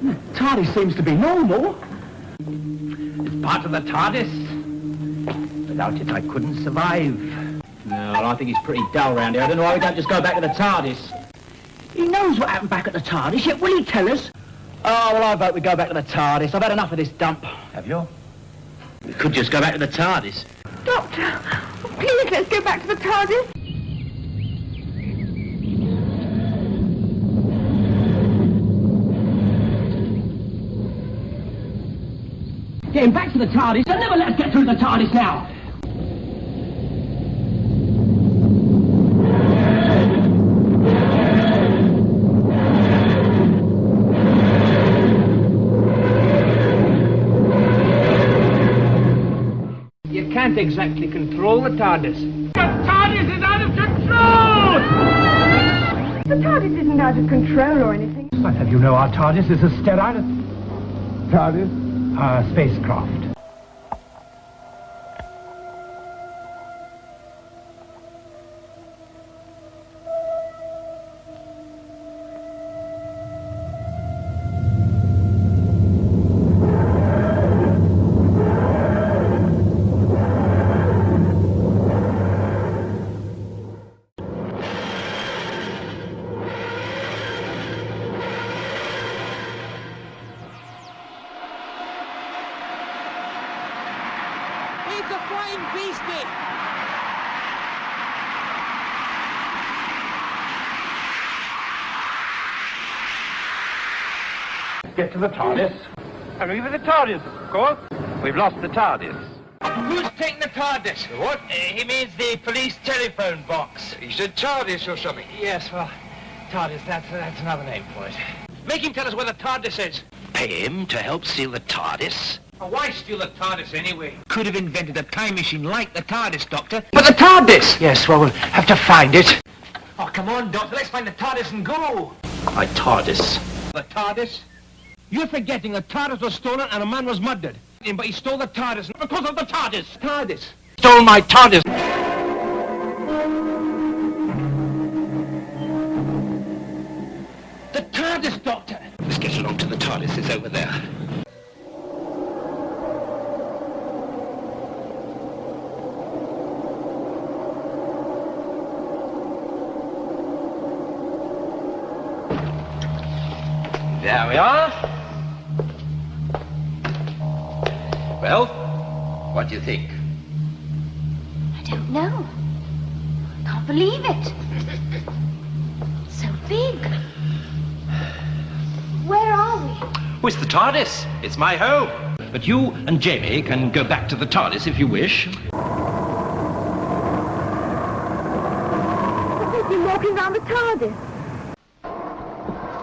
The TARDIS seems to be normal. It's part of the TARDIS. Without it, I couldn't survive. No, I think he's pretty dull round here. I don't know why we don't just go back to the TARDIS. He knows what happened back at the TARDIS, yet will he tell us? Oh, well, I vote we go back to the TARDIS. I've had enough of this dump. Have you? We could just go back to the TARDIS. Doctor, please let's go back to the TARDIS. Getting back to the TARDIS? They'll never let us get through the TARDIS now. You can't exactly control the TARDIS. The TARDIS is out of control! The TARDIS isn't out of control or anything. But have you know our TARDIS is a sterile... TARDIS? Spacecraft. It's a flying beastie! Get to the TARDIS. And leave the TARDIS, of course. We've lost the TARDIS. Who's taking the TARDIS? What? He means the police telephone box. He said TARDIS or something. Yes, well, TARDIS, that's another name for it. Make him tell us where the TARDIS is. Pay him to help steal the TARDIS? Why steal the TARDIS anyway? Could have invented a time machine like the TARDIS, Doctor. But the TARDIS! Yes, well, we'll have to find it. Oh, come on, Doctor, let's find the TARDIS and go. My TARDIS. The TARDIS? You're forgetting the TARDIS was stolen and a man was murdered. But he stole the TARDIS because of the TARDIS. TARDIS. Stole my TARDIS. The TARDIS, Doctor. Let's get along to the TARDIS. It's over there. There we are. Well, what do you think? I don't know. I can't believe it. It's so big. Where are we? Oh, it's the TARDIS. It's my home. But you and Jamie can go back to the TARDIS if you wish. We've been walking around the TARDIS.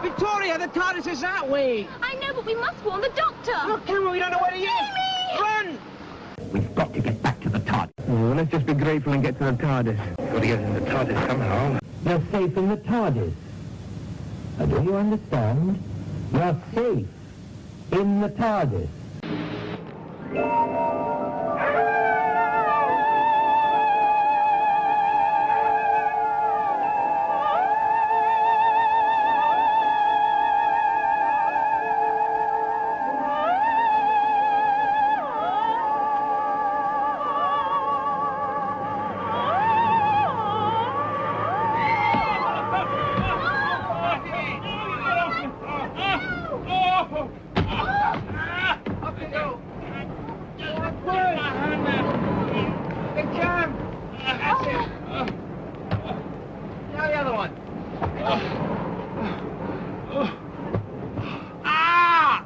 Victoria, the TARDIS is that way. I know, but we must warn the Doctor. Look, Cameron, we don't know where he is. Run! We've got to get back to the TARDIS. Oh, let's just be grateful and get to the TARDIS. Got to get in the TARDIS somehow. You're safe in the TARDIS. Now, do you understand? You're safe in the TARDIS.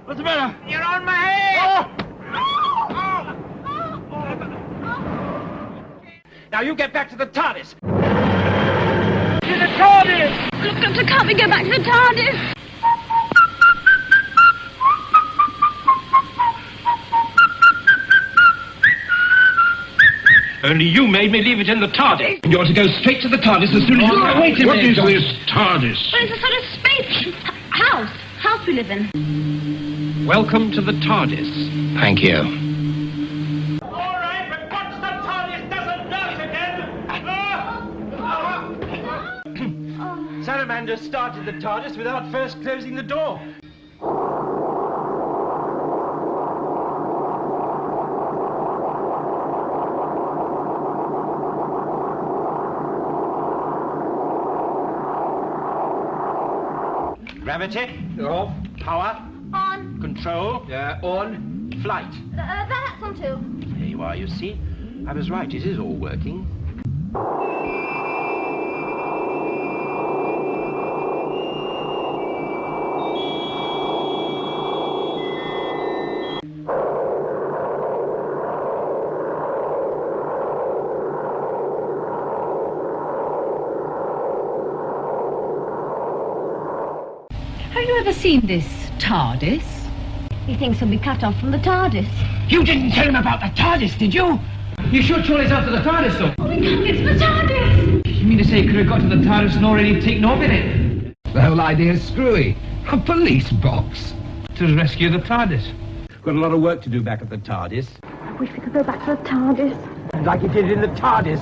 What's the matter? You're on my head! Now you get back to the TARDIS. To the TARDIS! Look, Doctor, can't we go back to the TARDIS? Only you made me leave it in the TARDIS. And you're to go straight to the TARDIS as soon as you... Wait a minute. What is this TARDIS? Well, it's a sort of space house we live in. Welcome to the TARDIS. Thank you. All right, but once the TARDIS doesn't nurse again... Salamander started the TARDIS without first closing the door. Gravity. Off. Power. On. Control. On. Flight. That's on too. There you are, you see. I was right, it is all working. Have you ever seen this TARDIS? He thinks he'll be cut off from the TARDIS. You didn't tell him about the TARDIS, did you? You sure surely it's after the TARDIS, though? Oh, it's the TARDIS! You mean to say he could have got to the TARDIS and already taken off in it? The whole idea is screwy. A police box. To rescue the TARDIS. Got a lot of work to do back at the TARDIS. I wish we could go back to the TARDIS. Like he did in the TARDIS.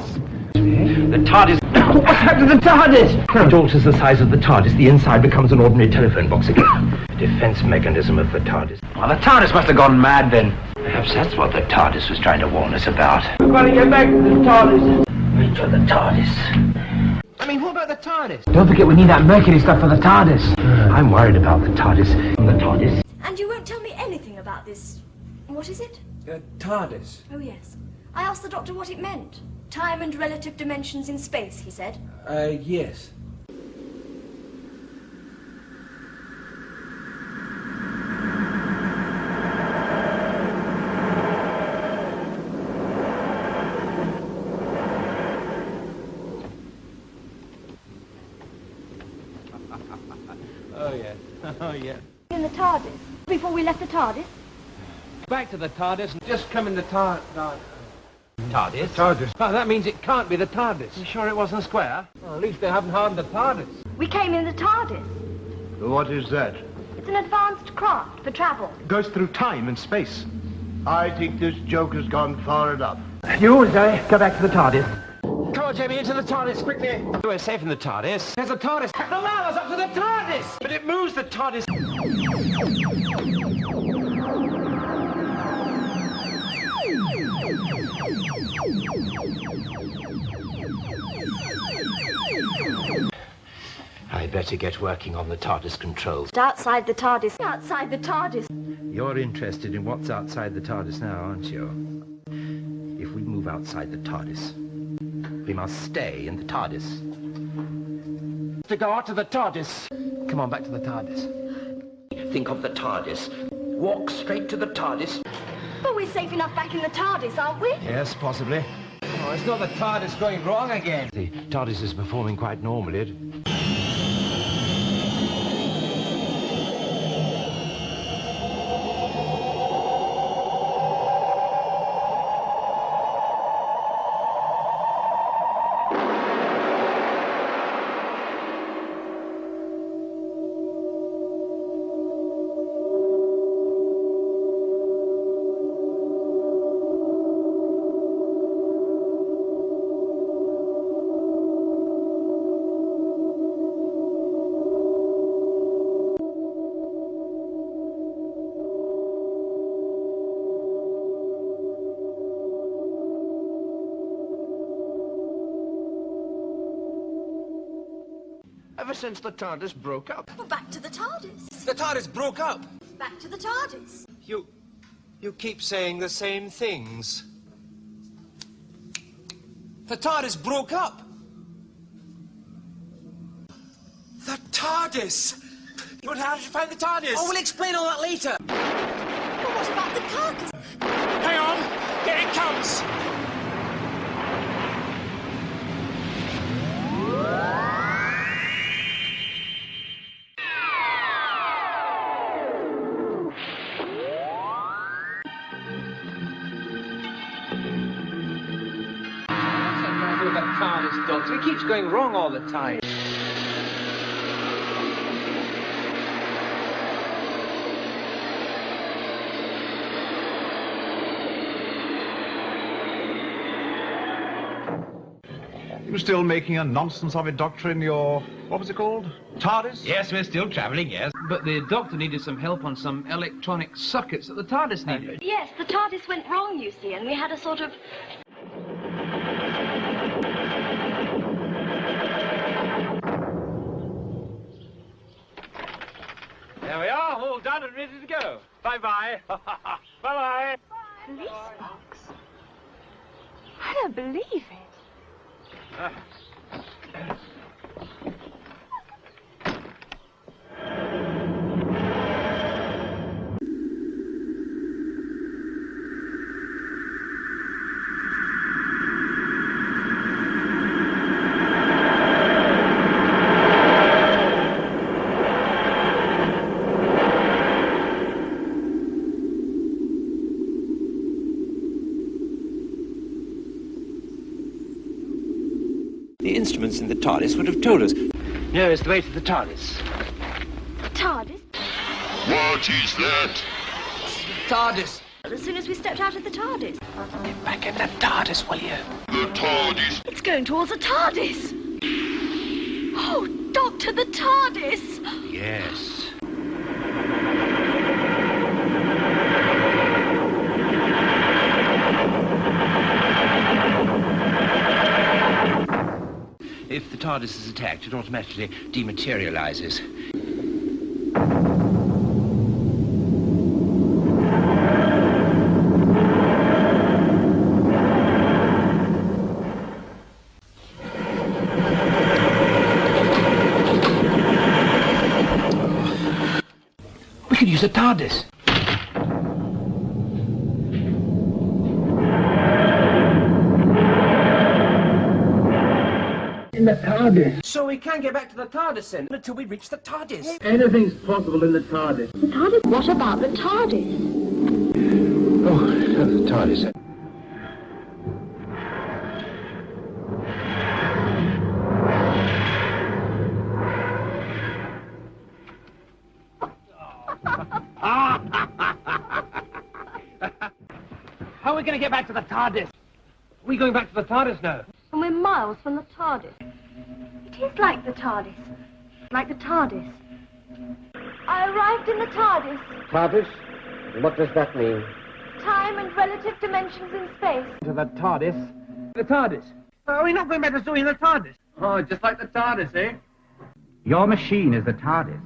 The TARDIS... What's happened to the TARDIS? It alters the size of the TARDIS. The inside becomes an ordinary telephone box again. Defense mechanism of the TARDIS. Well, the TARDIS must have gone mad then. Perhaps that's what the TARDIS was trying to warn us about. We've got to get back to the TARDIS. To the TARDIS. I mean, what about the TARDIS? Don't forget we need that mercury stuff for the TARDIS. I'm worried about the TARDIS. The TARDIS. And you won't tell me anything about this... What is it? TARDIS. Oh, yes. I asked the doctor what it meant. Time and relative dimensions in space, he said. Yes. Oh, yeah. In the TARDIS. Before we left the TARDIS. Back to the TARDIS and just come in the TARDIS. TARDIS. Oh, that means it can't be the TARDIS. You sure it wasn't square? Well, at least they haven't harmed the TARDIS. We came in the TARDIS. What is that? It's an advanced craft for travel. Goes through time and space. I think this joke has gone far enough. You, Zoe, go back to the TARDIS. Come on, Jamie, into the TARDIS, quickly. We're safe in the TARDIS. There's a TARDIS. The lava's up to the TARDIS. But it moves the TARDIS. I better get working on the TARDIS controls. Outside the TARDIS. Outside the TARDIS. You're interested in what's outside the TARDIS now, aren't you? If we move outside the TARDIS, we must stay in the TARDIS. To go out to the TARDIS. Come on, back to the TARDIS. Think of the TARDIS. Walk straight to the TARDIS. But we're safe enough back in the TARDIS, aren't we? Yes, possibly. Oh, it's not the TARDIS going wrong again. The TARDIS is performing quite normally. Ever since the TARDIS broke up. Well, back to the TARDIS. The TARDIS broke up. Back to the TARDIS. You keep saying the same things. The TARDIS broke up. The TARDIS! But how did you find the TARDIS? Oh, we'll explain all that later. But what about the carcass? Hang on! Here it comes! With that TARDIS, Doctor. It keeps going wrong all the time. You still making a nonsense of it, Doctor, in your... what was it called? TARDIS? Yes, we're still travelling, yes. But the Doctor needed some help on some electronic circuits that the TARDIS needed. Yes, the TARDIS went wrong, you see, and we had a sort of... I'm all done and ready to go. Bye-bye. Bye-bye. Police box? I don't believe it. The instruments in the TARDIS would have told us. No, it's the way to the TARDIS. TARDIS? What is that? TARDIS. As soon as we stepped out of the TARDIS. Get back in the TARDIS, will you? The TARDIS. It's going towards the TARDIS. Oh, Doctor, the TARDIS. Yes. If the TARDIS is attacked, it automatically dematerializes. We could use a TARDIS. In the TARDIS. So we can't get back to the TARDIS then until we reach the TARDIS. Anything's possible in the TARDIS. The TARDIS? What about the TARDIS? Oh, the TARDIS. How are we going to get back to the TARDIS? Are we going back to the TARDIS now? And we're miles from the TARDIS. It is like the TARDIS. Like the TARDIS. I arrived in the TARDIS. TARDIS? What does that mean? Time and relative dimensions in space. To the TARDIS. The TARDIS. Are we not going back to Zoe in the TARDIS? Oh, just like the TARDIS, eh? Your machine is a TARDIS.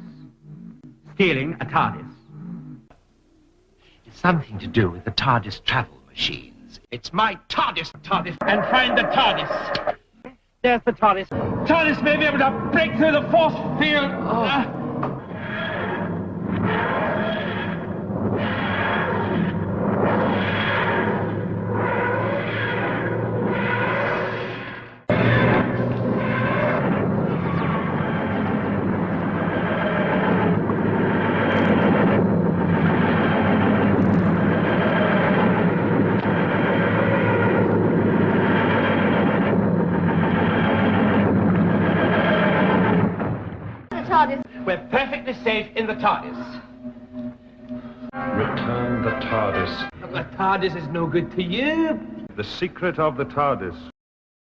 Stealing a TARDIS. It's something to do with the TARDIS travel machines. It's my TARDIS, and find the TARDIS. There's the TARDIS. TARDIS may be able to break through the force field. We're perfectly safe in the TARDIS. Return the TARDIS. The TARDIS is no good to you. The secret of the TARDIS.